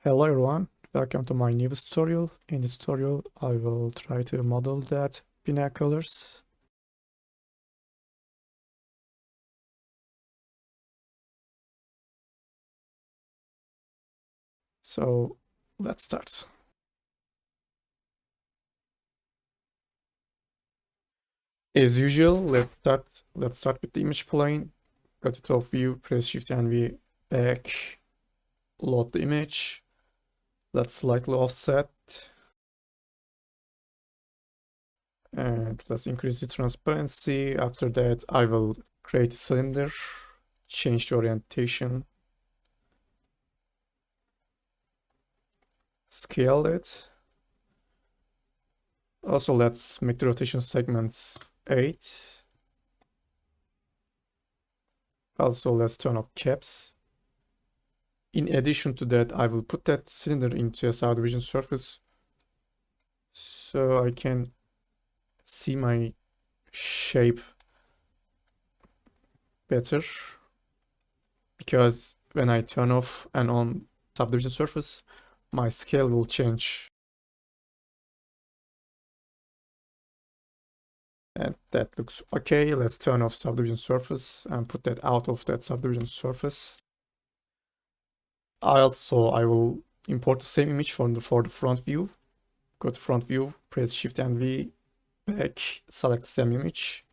Hello everyone, welcome to my newest tutorial. In this tutorial, I will try to model that binoculars. So let's start. As usual, let's start with the image plane. Go to top view, press Shift and V back, load the image. Let's slightly offset. And let's increase the transparency. After that, I will create a cylinder, change the orientation, scale it. Also, let's make the rotation segments 8. Also, let's turn off caps. In addition to that, I will put that cylinder into a subdivision surface so I can see my shape better. Because when I turn off and on subdivision surface, my scale will change. And that looks okay. Let's turn off subdivision surface and put that out of that subdivision surface. I will import the same image for the front view. Go to front view, press Shift and V, back, select same image.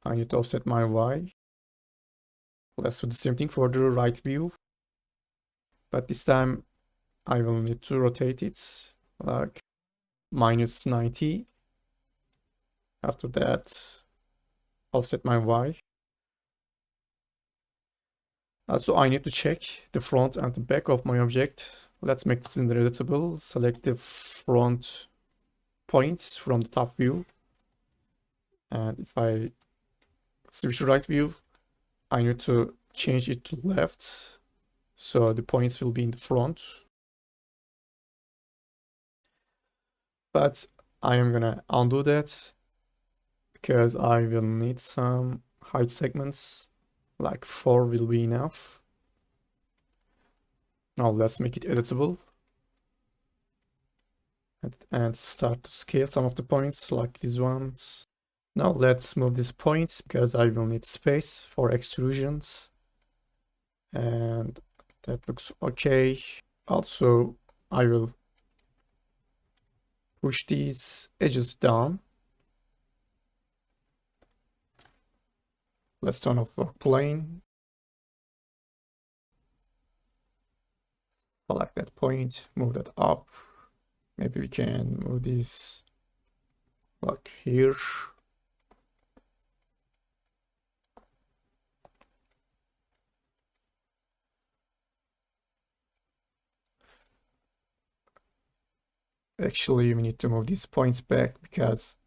I need to offset my Y. Let's do the same thing for the right view. But this time I will need to rotate it like -90. After that, offset my Y. Also, I need to check the front and the back of my object. Let's make the cylinder editable. Select the front points from the top view. And if I switch to right view, I need to change it to left. So the points will be in the front. But I am gonna undo that because I will need some height segments. Like 4 will be enough. Now let's make it editable. And start to scale some of the points like these ones. Now let's move these points because I will need space for extrusions. And that looks okay. Also, I will push these edges down. Let's turn off work plane. Select that point, move that up. Maybe we can move this like here. Actually, we need to move these points back because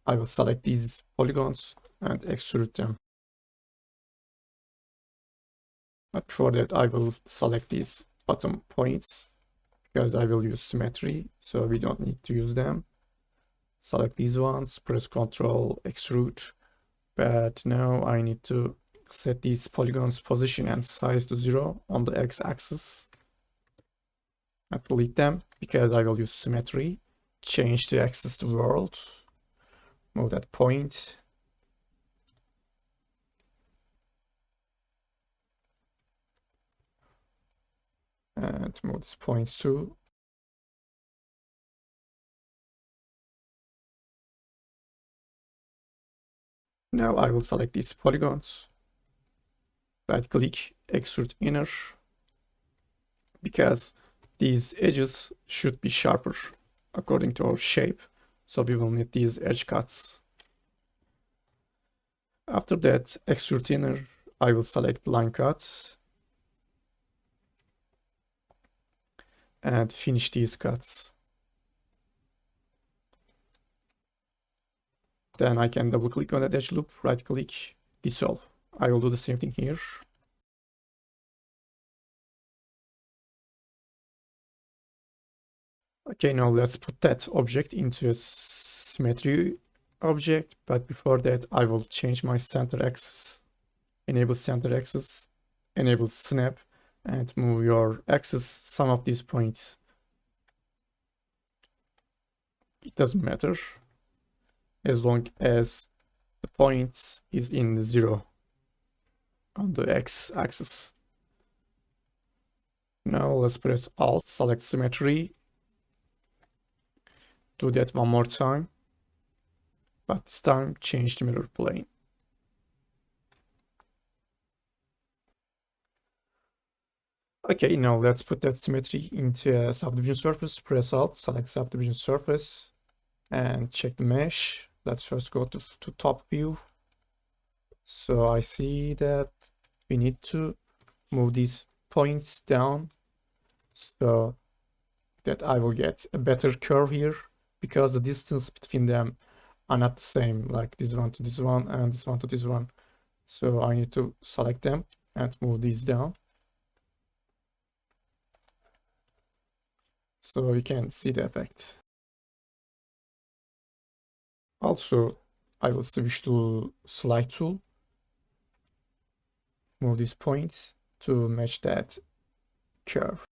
I will select these polygons and extrude them. But for that, I will select these bottom points because I will use symmetry, so we don't need to use them. Select these ones, press Ctrl, extrude. But now I need to set these polygons position and size to 0 on the x-axis. And delete them because I will use symmetry. Change the axis to world. Move that point. And move these points too. Now I will select these polygons. Right click, extrude inner. Because these edges should be sharper according to our shape. So we will need these edge cuts. After that, extrude inner, I will select line cuts. And finish these cuts. Then I can double click on that edge loop, right click, dissolve. I will do the same thing here. Okay, now let's put that object into a symmetry object, but before that I will change my center axis, enable center axis, enable snap, and move your axis some of these points. It doesn't matter as long as the point is in the 0 on the x-axis. Now let's press Alt, select symmetry. Do that one more time, but this time change the mirror plane. Okay, now let's put that symmetry into a subdivision surface. Press Alt, select subdivision surface, and check the mesh. Let's first go to top view. So I see that we need to move these points down so that I will get a better curve here, because the distance between them are not the same, like this one to this one and this one to this one. So I need to select them and move these down so you can see the effect. Also, I will switch to slide tool, move these points to match that curve.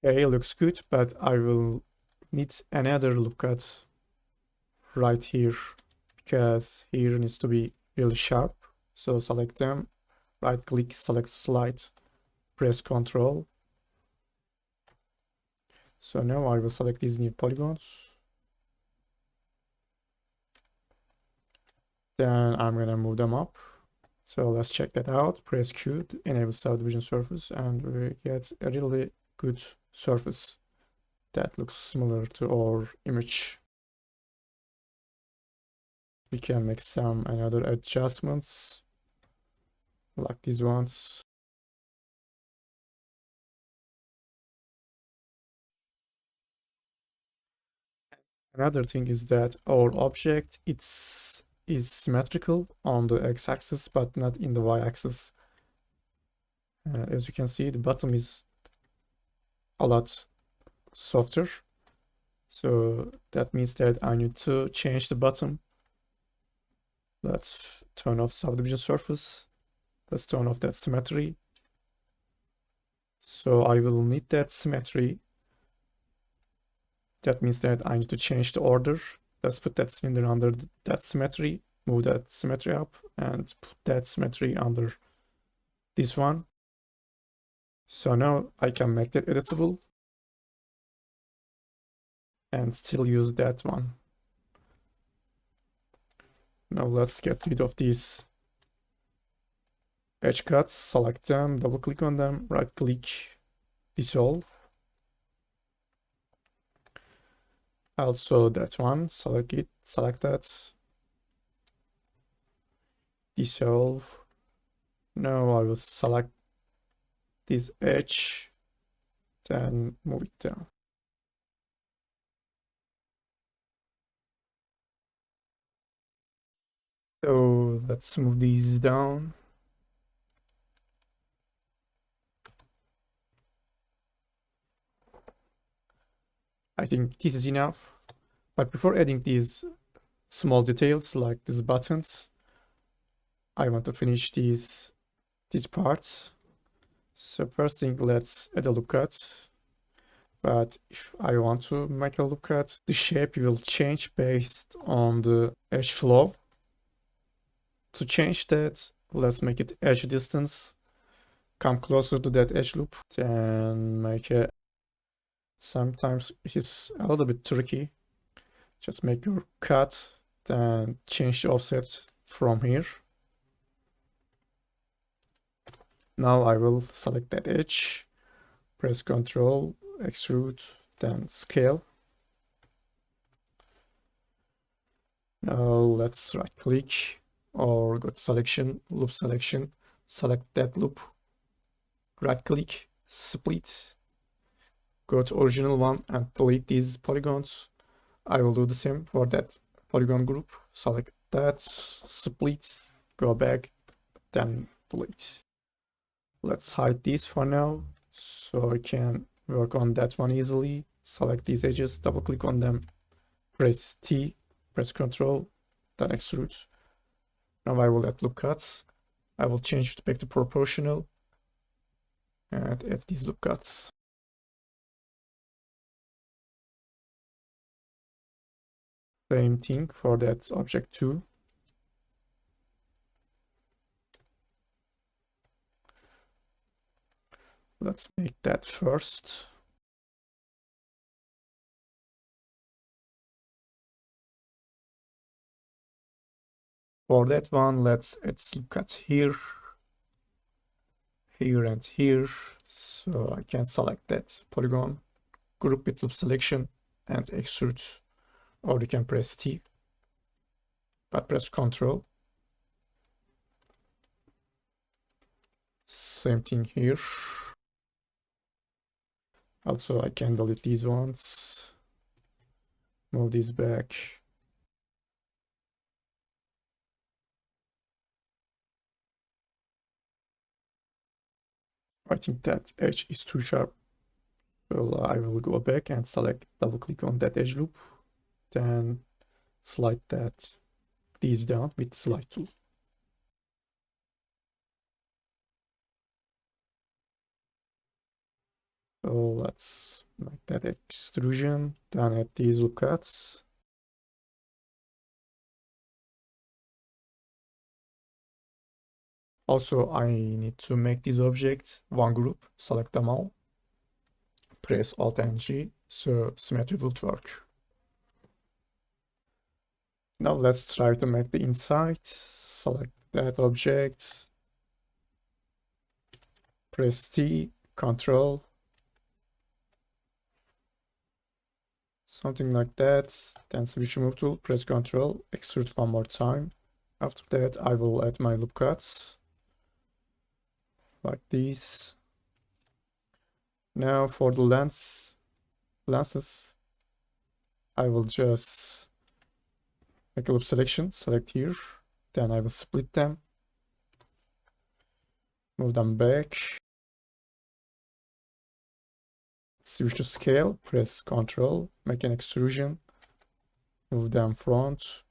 Okay, looks good, but I will need another look at right here, because here needs to be really sharp. So select them, right click, select slide, press Ctrl. So now I will select these new polygons. Then I'm gonna move them up. So let's check that out. Press Q to enable subdivision surface, and we get a really good surface that looks similar to our image. We can make some another adjustments like these ones. Another thing is that our object is symmetrical on the x-axis but not in the y-axis. As you can see, the bottom is a lot softer, so that means that I need to change the bottom. Let's turn off subdivision surface. Let's turn off that symmetry. So I will need that symmetry. That means that I need to change the order. Let's put that cylinder under that symmetry, move that symmetry up, and put that symmetry under this one. So now I can make that editable and still use that one. Now let's get rid of these edge cuts, select them, double click on them, right click, dissolve. Also that one, select it, select that, dissolve. Now I will select this edge, then move it down. So let's move these down. I think this is enough. But before adding these small details like these buttons, I want to finish these parts. So first thing, let's add a look cut. But if I want to make a look cut, the shape will change based on the edge flow. To change that, let's make it edge distance. Come closer to that edge loop, then make it. Sometimes it is a little bit tricky. Just make your cut, then change the offset from here. Now I will select that edge, press Ctrl, extrude, then scale. Now let's right click or go to selection, loop selection, select that loop, right click, split, go to original one and delete these polygons. I will do the same for that polygon group. Select that, split, go back, then delete. Let's hide these for now so I can work on that one easily. Select these edges, double click on them, press T, press Ctrl, then extrude. Now I will add loop cuts. I will change it back to proportional and add these loop cuts. Same thing for that object too. Let's make that first. For that one, let's look at here, here and here. So I can select that polygon, group with loop selection and extrude, or you can press T, but press Ctrl. Same thing here. Also, I can delete these ones, move these back. I think that edge is too sharp. So I will go back and select, double click on that edge loop, then slide these down with slide tool. So let's make that extrusion, then add these loop cuts. Also, I need to make these objects one group, select them all, press Alt and G, so symmetry will work. Now let's try to make the inside, select that object, press T, Ctrl, something like that, then switch move tool, press Ctrl, extrude one more time. After that, I will add my loop cuts, like these. Now for the lenses, I will just make a loop selection, select here, then I will split them, move them back, switch to scale, press Ctrl, make an extrusion, move them front.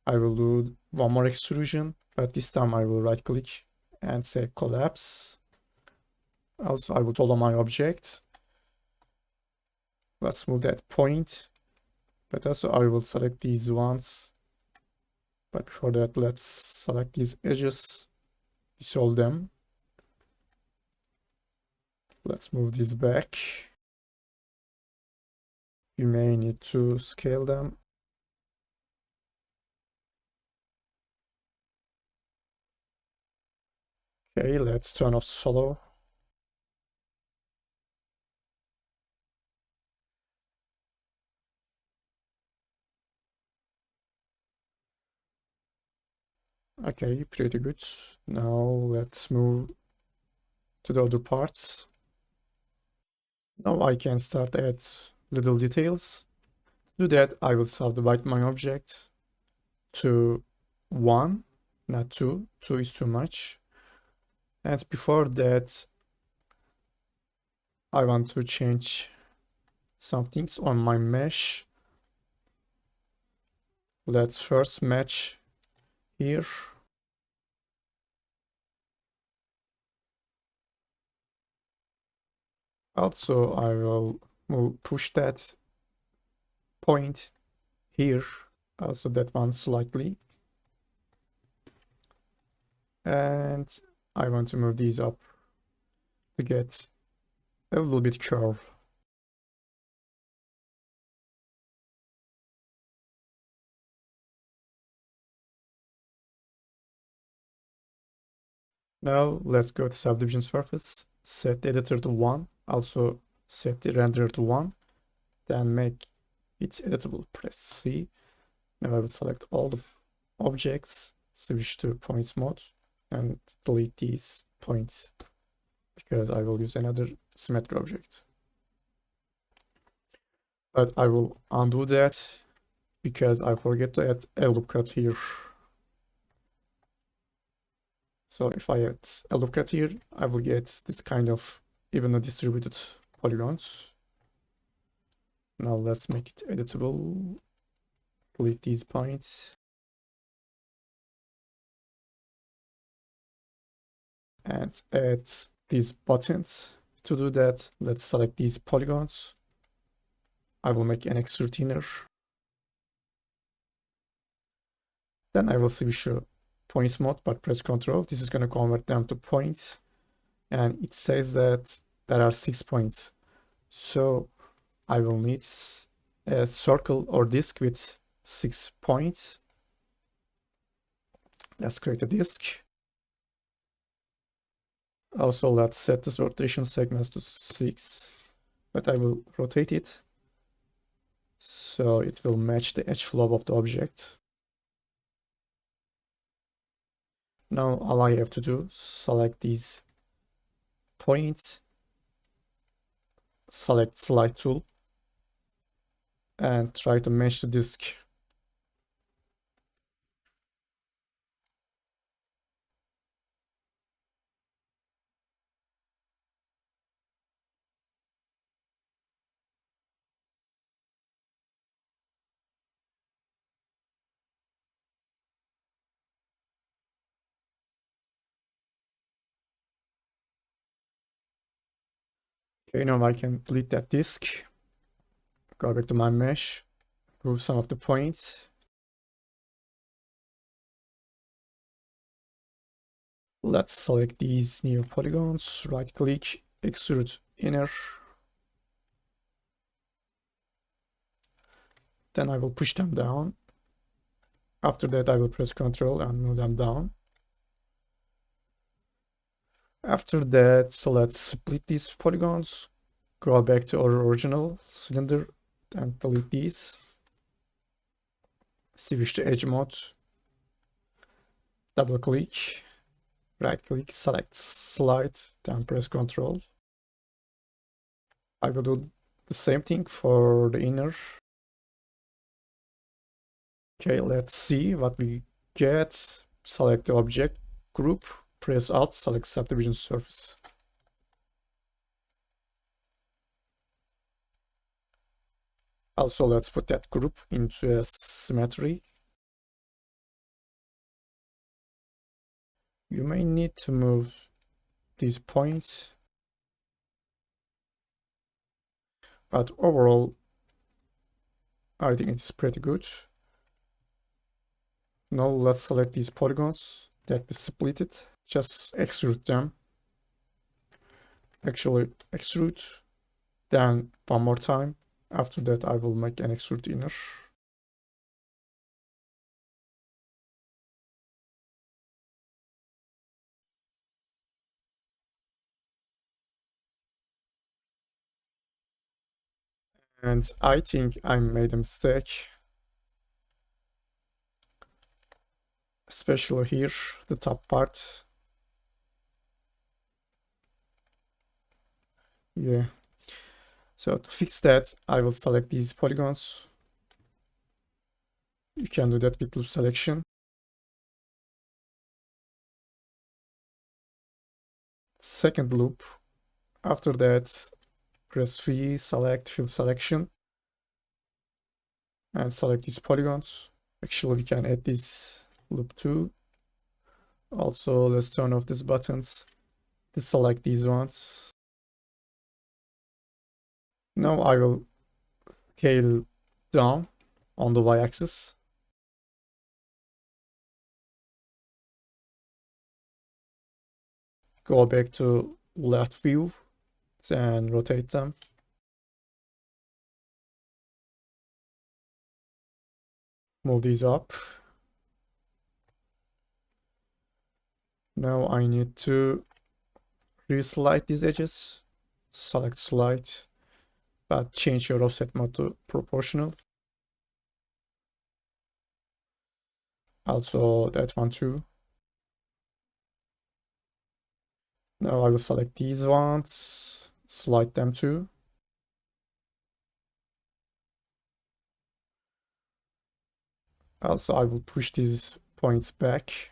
I will do one more extrusion, but this time I will right click and say collapse. Also, I will follow my object. Let's move that point. But also I will select these ones. But before that, let's select these edges, dissolve them. Let's move these back. You may need to scale them. Okay, let's turn off solo. Okay, pretty good. Now let's move to the other parts. Now I can start add little details. To do that, I will subdivide my object to 1, not 2. 2 is too much. And before that, I want to change some things on my mesh. Let's first match here. Also, I will push that point here, also that one slightly. And I want to move these up to get a little bit curve. Now let's go to subdivision surface, set the editor to 1, also set the renderer to 1, then make it editable, press C. Now I will select all the objects, switch to points mode, and delete these points because I will use another symmetry object. But I will undo that because I forget to add a loop cut here. So if I add a loop cut here, I will get this kind of evenly distributed polygons. Now let's make it editable. delete these points. And add these buttons. To do that, let's select these polygons. I will make an extrude inner. Then I will switch to points mode, but press Ctrl. This is going to convert them to points. And it says that there are 6 points. So I will need a circle or disk with 6 points. Let's create a disk. Also, let's set this rotation segments to 6. But I will rotate it so it will match the edge lobe of the object. Now all I have to do, select these points, select slide tool, and try to match the disk. Okay, now I can delete that disk. Go back to my mesh, remove some of the points. Let's select these new polygons, right click, extrude inner. Then I will push them down. After that, I will press Ctrl and move them down. After that, so let's split these polygons, go back to our original cylinder and delete these. Switch to edge mode, double click, right click, select slide, then press Ctrl. I will do the same thing for the inner. Okay, let's see what we get. Select the object group, press Alt, select subdivision surface. Also, let's put that group into a symmetry. You may need to move these points, but overall, I think it's pretty good. Now let's select these polygons that we split it. Just extrude them. Actually, extrude. Then one more time. After that, I will make an extrude inner. And I think I made a mistake. Especially here, the top part. Yeah. So to fix that, I will select these polygons. You can do that with loop selection. Second loop. After that, press V, select fill selection. And select these polygons. Actually, we can add this loop too. Also, let's turn off these buttons. Deselect these ones. Now I will scale down on the y-axis. Go back to left view and rotate them. Move these up. Now I need to reslide these edges. Select slide, but change your offset mode to proportional. Also that one too. Now I will select these ones, slide them too. Also I will push these points back.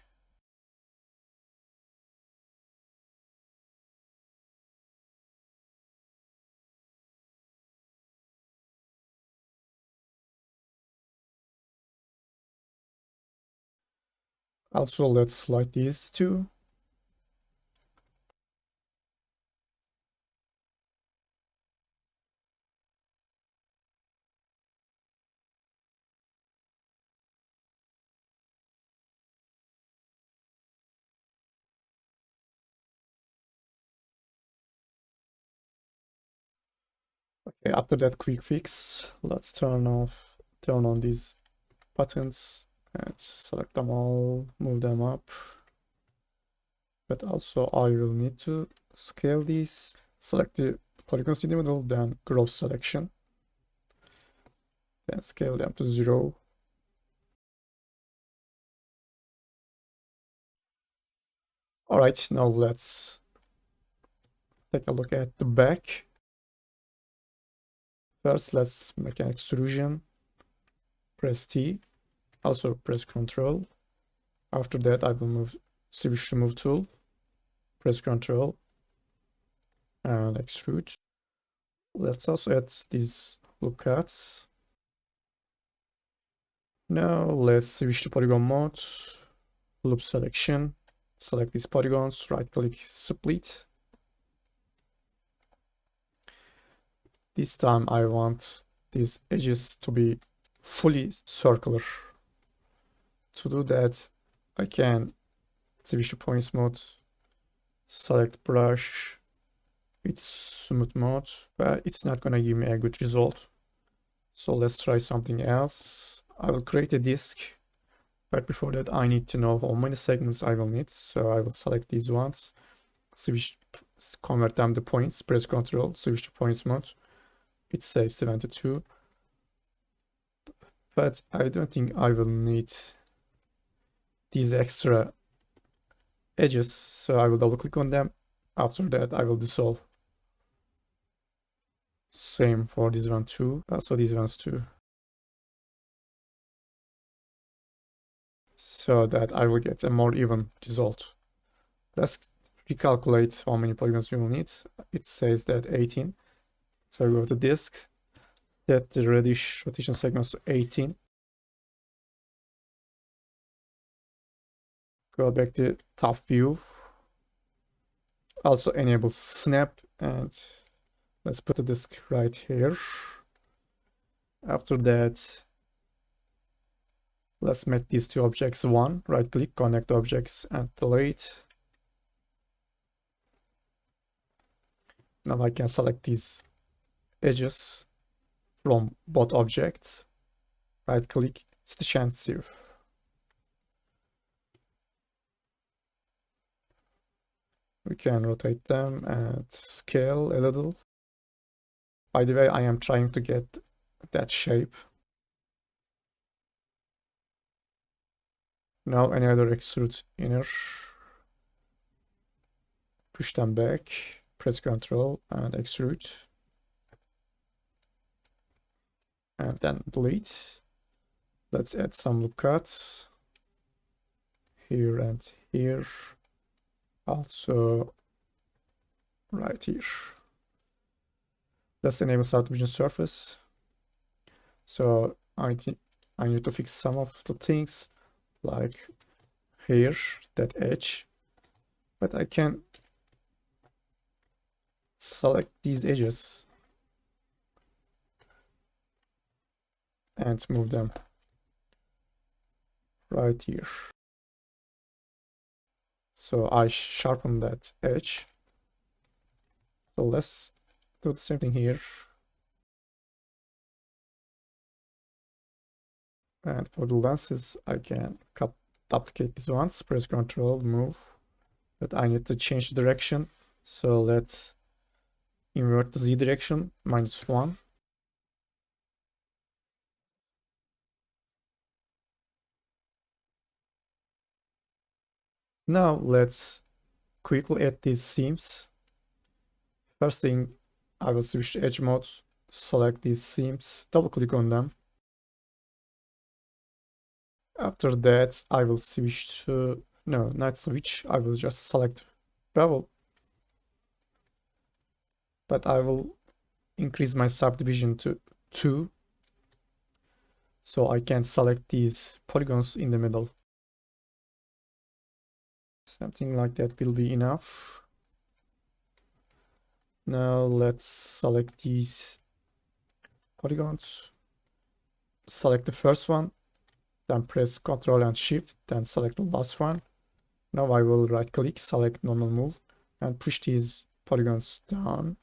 Also, let's slide these two. Okay, after that quick fix, let's turn on these buttons and select them all, move them up. But also I will need to scale these. Select the polygons in the middle, then gross selection. Then scale them to 0. Alright, now let's take a look at the back. First, let's make an extrusion. Press T. Also press Ctrl. After that, I will switch to move tool. Press Ctrl and extrude. Let's also add these loop cuts. Now let's switch to polygon mode. Loop selection. Select these polygons. Right click, split. This time I want these edges to be fully circular. To do that, I can switch to points mode, select brush with smooth mode, but it's not gonna give me a good result. So let's try something else. I will create a disk, but before that I need to know how many segments I will need. So I will select these ones, convert them to points, press Ctrl, switch to points mode. It says 72, but I don't think I will need these extra edges, so I will double click on them. After that I will dissolve. Same for this one too, also these ones too, so that I will get a more even result. Let's recalculate how many polygons we will need. It says that 18, so I go to disk, set the reddish rotation segments to 18. Go back to top view. Also enable snap, and let's put the disk right here. After that, let's make these two objects one. Right click, connect objects and delete. Now I can select these edges from both objects. Right click, stitch and sieve. We can rotate them and scale a little. By the way, I am trying to get that shape. Now another extrude inner. Push them back, press Ctrl and extrude. And then delete. Let's add some loop cuts. Here and here. Also right here. Let's enable subdivision surface. So I need to fix some of the things, like here, that edge. But I can select these edges and move them right here. So I sharpen that edge. So let's do the same thing here. And for the lenses, I can duplicate these ones, press Ctrl, move. But I need to change the direction. So let's invert the Z direction, -1. Now let's quickly add these seams. First thing, I will switch to edge mode, select these seams, double click on them. After that, I will switch to, no, not switch, I will just select bevel. But I will increase my subdivision to 2, so I can select these polygons in the middle. Something like that will be enough. Now let's select these polygons. Select the first one, then press Ctrl and Shift, then select the last one. Now I will right click, select normal move, and push these polygons down.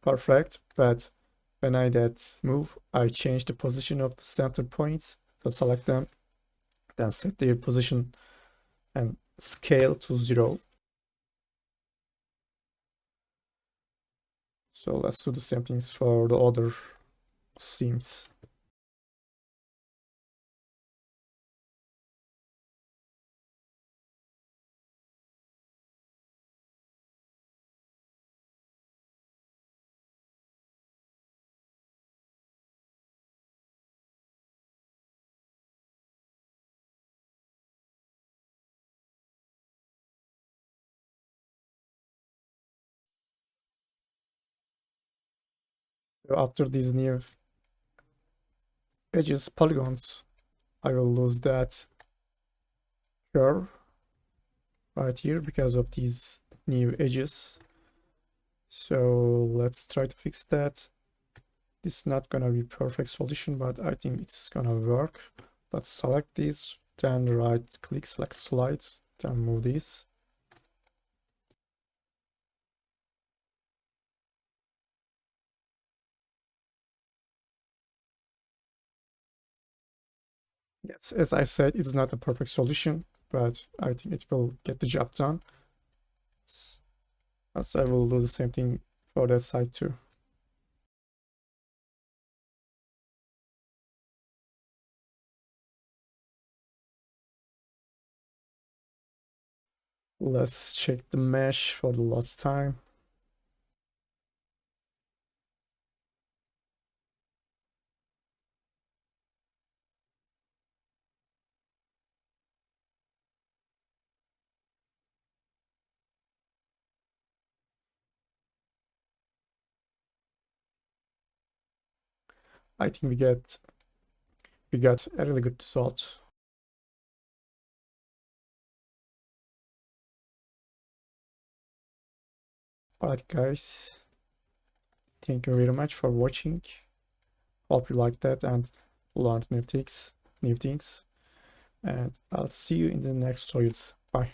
Perfect, but when I did move, I changed the position of the center points. So select them, then set their position and scale to 0. So let's do the same things for the other seams. So after these new edges polygons, I will lose that curve right here because of these new edges. So let's try to fix that. This is not gonna be perfect solution, but I think it's gonna work. Let's select these, then right click, select slides, then move these. Yes, as I said, it's not a perfect solution, but I think it will get the job done. So I will do the same thing for that side too. Let's check the mesh for the last time. I think we got a really good result. Alright guys, thank you very much for watching. Hope you liked that and learned new things. And I'll see you in the next tutorials. Bye.